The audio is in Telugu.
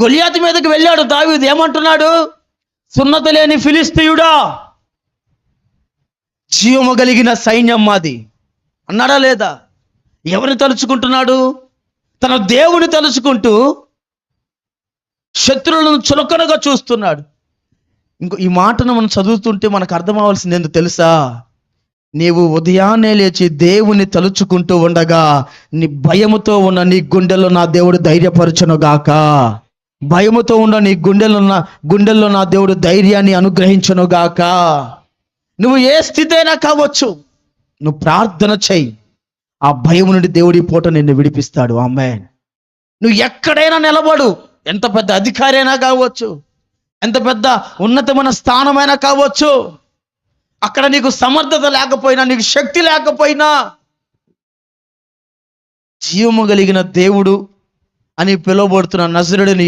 గొలియాతు మీదకి వెళ్ళాడు దావీదు. ఏమంటున్నాడు? సున్నత లేని ఫిలిస్తీయుడా, జీవము కలిగిన సైన్యం మాది అన్నాడా లేదా? ఎవరిని తలుచుకుంటున్నాడు? తన దేవుని తలుచుకుంటూ శత్రువులను చులకనగా చూస్తున్నాడు. ఇంకో ఈ మాటను మనం చదువుతుంటే మనకు అర్థం అవ్వాల్సింది ఏందో తెలుసా? నీవు ఉదయాన్నే లేచి దేవుని తలుచుకుంటూ ఉండగా నీ భయముతో ఉన్న నీ గుండెల్లో నా దేవుడు ధైర్యపరచునుగాక. భయముతో ఉన్న నీ గుండెల్లో నా దేవుడు ధైర్యాన్ని అనుగ్రహించునుగాక. నువ్వు ఏ స్థితి అయినా కావచ్చు, నువ్వు ప్రార్థన చెయ్యి, ఆ భయం నుండి దేవుడి పూట నిన్ను విడిపిస్తాడు. ఆమేన్. నువ్వు ఎక్కడైనా నిలబడు, ఎంత పెద్ద అధికారి అయినా కావచ్చు, ఎంత పెద్ద ఉన్నతమైన స్థానమైనా కావచ్చు, అక్కడ నీకు సమర్థత లేకపోయినా, నీకు శక్తి లేకపోయినా, జీవము కలిగిన దేవుడు అని పిలువబడుతున్న నజరేయుడైన